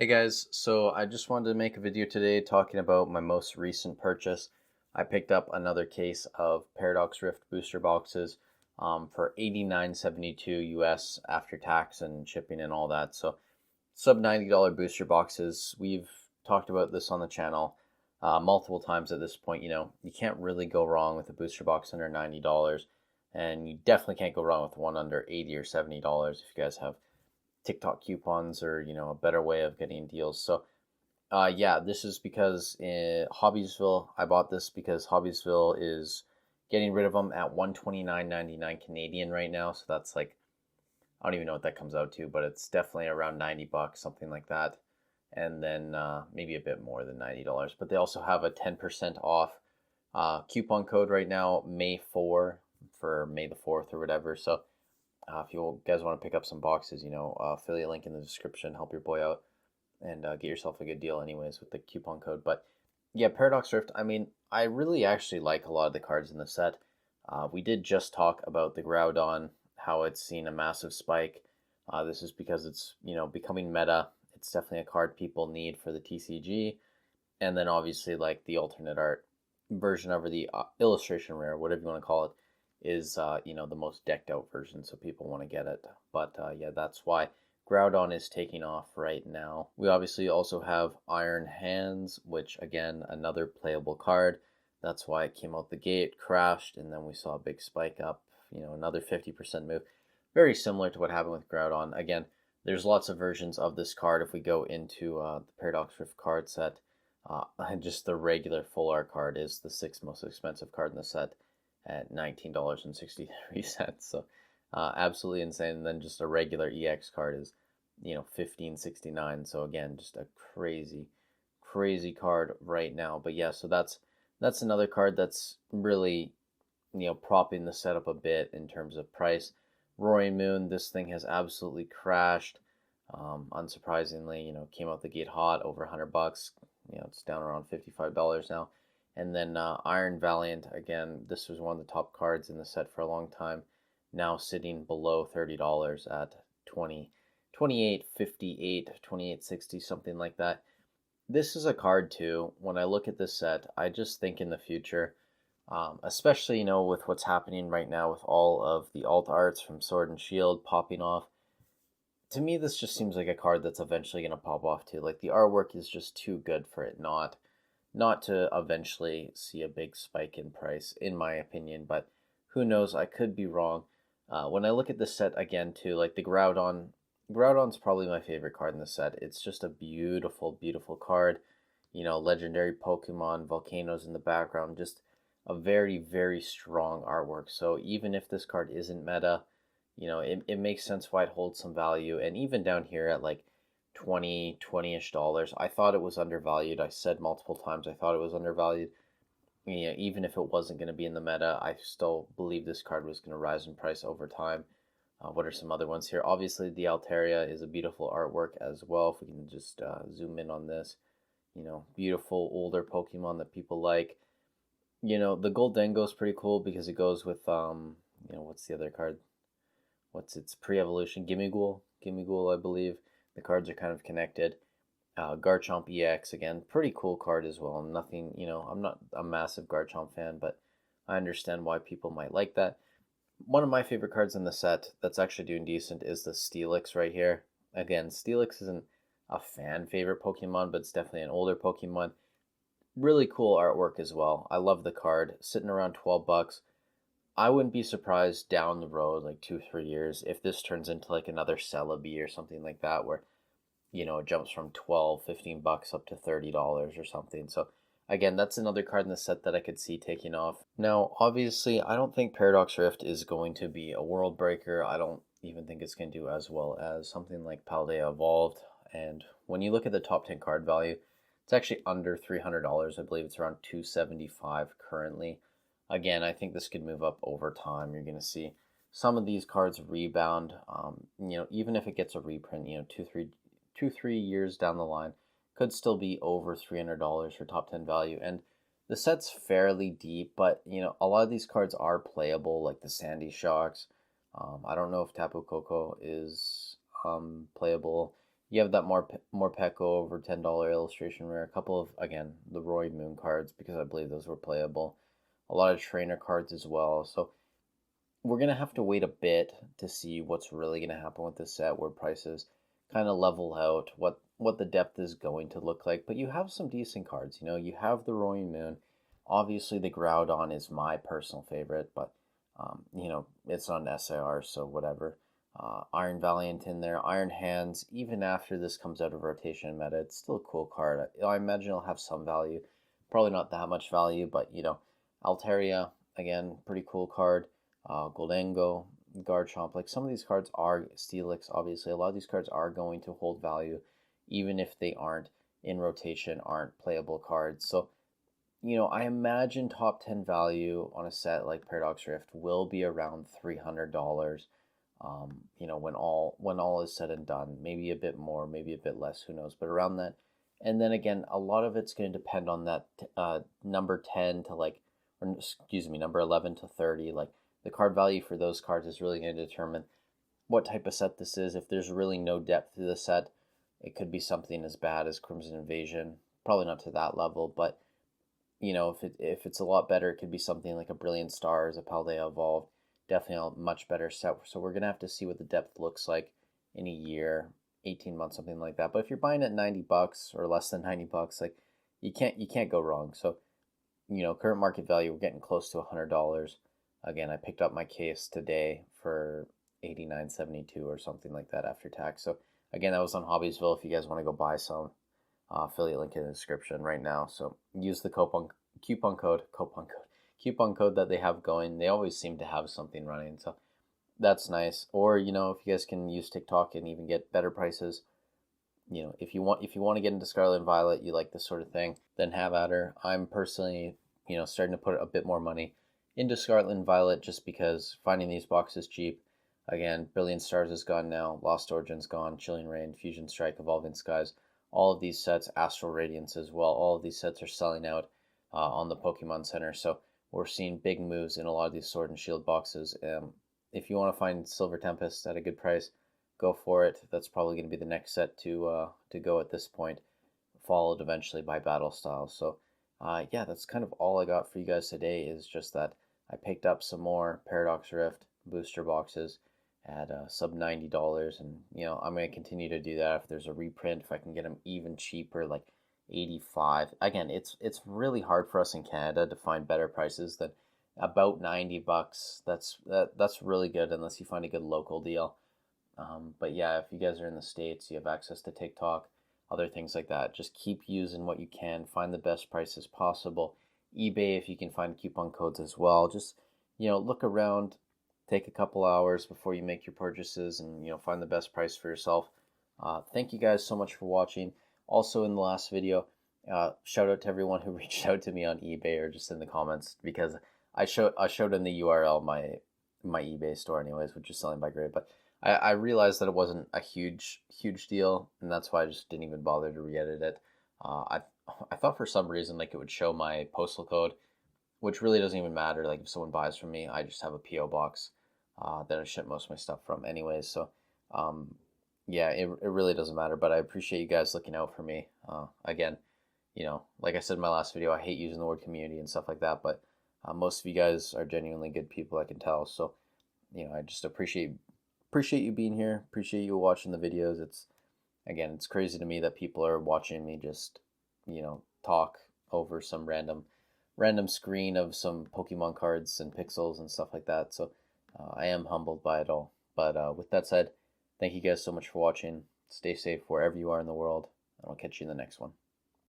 Hey guys, so I just wanted to make a video today talking about my most recent purchase. I picked up another case of Paradox Rift booster boxes for $89.72 US after tax and shipping and all that. So sub $90 booster boxes. We've talked about this on the channel multiple times at this point. You can't really go wrong with a booster box under $90, and you definitely can't go wrong with one under $80 or $70 if you guys have TikTok coupons or a better way of getting deals. So yeah, this is because in Hobbiesville, I bought this because Hobbiesville is getting rid of them at 129.99 Canadian right now. So that's like, I don't even know what that comes out to, but it's definitely around 90 bucks, something like that. And then maybe a bit more than $90. But they also have a 10% off coupon code right now, May 4 for May the 4th or whatever. So if you guys want to pick up some boxes, affiliate link in the description, help your boy out and get yourself a good deal anyways with the coupon code. But yeah, Paradox Rift, I mean, I really actually like a lot of the cards in the set. We did just talk about the Groudon, how it's seen a massive spike. This is because it's, becoming meta. It's definitely a card people need for the TCG. And then obviously like the alternate art version of, or the illustration rare, whatever you want to call it, is the most decked out version, so people want to get it. But yeah, that's why Groudon is taking off right now. We obviously also have Iron Hands, which again, another playable card. That's why it came out the gate, crashed, and then we saw a big spike up, another 50% move. Very similar to what happened with Groudon. Again, there's lots of versions of this card. If we go into the Paradox Rift card set, just the regular full art card is the sixth most expensive card in the set at $19.63. So absolutely insane. And then just a regular EX card is, $15.69. So again, just a crazy card right now. But yeah, so that's another card that's really, propping the setup a bit in terms of price. Roaring Moon, this thing has absolutely crashed. Unsurprisingly, came out the gate hot, over $100. It's down around $55 now. And then Iron Valiant, again, this was one of the top cards in the set for a long time, now sitting below $30 at 28.58, 28.60, something like that. This is a card too. When I look at this set, I just think in the future, especially, with what's happening right now with all of the alt arts from Sword and Shield popping off, to me, this just seems like a card that's eventually going to pop off too. Like the artwork is just too good for it not to eventually see a big spike in price, in my opinion, but who knows, I could be wrong. When I look at this set again too, like the Groudon's probably my favorite card in the set. It's just a beautiful card. Legendary Pokemon, volcanoes in the background, just a very strong artwork. So even if this card isn't meta, it makes sense why it holds some value. And even down here at like 20-ish dollars, I thought it was undervalued. I said multiple times I thought it was undervalued. Even if it wasn't going to be in the meta, I still believe this card was going to rise in price over time. What are some other ones here? Obviously, the Altaria is a beautiful artwork as well. If we can just zoom in on this, beautiful older Pokemon that people like. The Goldengo is pretty cool because it goes with what's the other card? What's its pre-evolution? Gimmighoul, I believe. The cards are kind of connected. Garchomp EX, again, pretty cool card as well. Nothing, I'm not a massive Garchomp fan, but I understand why people might like that. One of my favorite cards in the set that's actually doing decent is the Steelix right here. Again, Steelix isn't a fan favorite Pokemon, but it's definitely an older Pokemon. Really cool artwork as well. I love the card. Sitting around 12 bucks. I wouldn't be surprised down the road, like 2-3 years, if this turns into like another Celebi or something like that, where it jumps from 12-15 bucks up to $30 or something. So again, that's another card in the set that I could see taking off. Now, obviously, I don't think Paradox Rift is going to be a world breaker. I don't even think it's going to do as well as something like Paldea Evolved. And when you look at the top 10 card value, it's actually under $300. I believe it's around $275 currently. Again, I think this could move up over time. You're going to see some of these cards rebound. Even if it gets a reprint, 2-3 years down the line, could still be over $300 for top 10 value. And the set's fairly deep, but a lot of these cards are playable, like the Sandy Shocks. I don't know if Tapu Koko is playable. You have that Morpeko over $10 illustration rare. A couple of, again, the Roy Moon cards, because I believe those were playable. A lot of trainer cards as well. So we're going to have to wait a bit to see what's really going to happen with this set, where prices kind of level out, what the depth is going to look like. But you have some decent cards. You have the Roy Moon. Obviously, the Groudon is my personal favorite, but, it's on SIR, so whatever. Iron Valiant in there, Iron Hands, even after this comes out of rotation and meta, it's still a cool card. I imagine it'll have some value. Probably not that much value, but, Altaria, again, pretty cool card. Goldengo, Garchomp, like some of these cards are Steelix, obviously. A lot of these cards are going to hold value, even if they aren't in rotation, aren't playable cards. So, I imagine top 10 value on a set like Paradox Rift will be around $300. When all is said and done, maybe a bit more, maybe a bit less, who knows, but around that. And then again, a lot of it's going to depend on that number 10 to number 11 to 30. Like the card value for those cards is really going to determine what type of set this is. If there's really no depth to the set, it could be something as bad as Crimson Invasion. Probably not to that level, but if it's a lot better, it could be something like a Brilliant Stars, a Paldea Evolved. Definitely a much better set. So we're gonna have to see what the depth looks like in a year, 18 months, something like that. But if you're buying at $90 or less than $90, like you can't go wrong. So current market value, we're getting close to $100. Again, I picked up my case today for $89.72 or something like that after tax. So again, that was on Hobbiesville. If you guys want to go buy some, affiliate link in the description right now. So use the coupon code that they have going. They always seem to have something running, so that's nice. Or if you guys can use TikTok and even get better prices, if you want to get into Scarlet and Violet, you like this sort of thing, then have at her. I'm personally starting to put a bit more money into Scarlet and Violet just because finding these boxes cheap. Again, Brilliant Stars is gone now, Lost Origin's gone, Chilling Reign, Fusion Strike, Evolving Skies, all of these sets, Astral Radiance as well, all of these sets are selling out on the Pokemon Center. So we're seeing big moves in a lot of these Sword and Shield boxes. If you want to find Silver Tempest at a good price, go for it. That's probably going to be the next set to go at this point, followed eventually by Battle Styles. So yeah, that's kind of all I got for you guys today, is just that I picked up some more Paradox Rift booster boxes at sub $90, and I'm going to continue to do that. If there's a reprint, if I can get them even cheaper, like 85. Again, it's really hard for us in Canada to find better prices than about $90. That's really good unless you find a good local deal. But yeah, if you guys are in the States, you have access to TikTok, other things like that. Just keep using what you can, find the best prices possible. eBay, if you can find coupon codes as well. Just look around, take a couple hours before you make your purchases, and find the best price for yourself. Thank you guys so much for watching. Also, in the last video, shout out to everyone who reached out to me on eBay or just in the comments, because I showed in the URL my eBay store anyways, which is selling by grade. But I realized that it wasn't a huge deal, and that's why I just didn't even bother to re-edit it. I thought for some reason like it would show my postal code, which really doesn't even matter. Like if someone buys from me, I just have a PO box that I ship most of my stuff from anyways. So yeah, it really doesn't matter, but I appreciate you guys looking out for me. Again, like I said in my last video, I hate using the word community and stuff like that, but most of you guys are genuinely good people, I can tell. So I just appreciate you being here, appreciate you watching the videos. It's crazy to me that people are watching me just talk over some random screen of some Pokemon cards and pixels and stuff like that. So I am humbled by it all. But with that said, thank you guys so much for watching. Stay safe wherever you are in the world, and I'll catch you in the next one.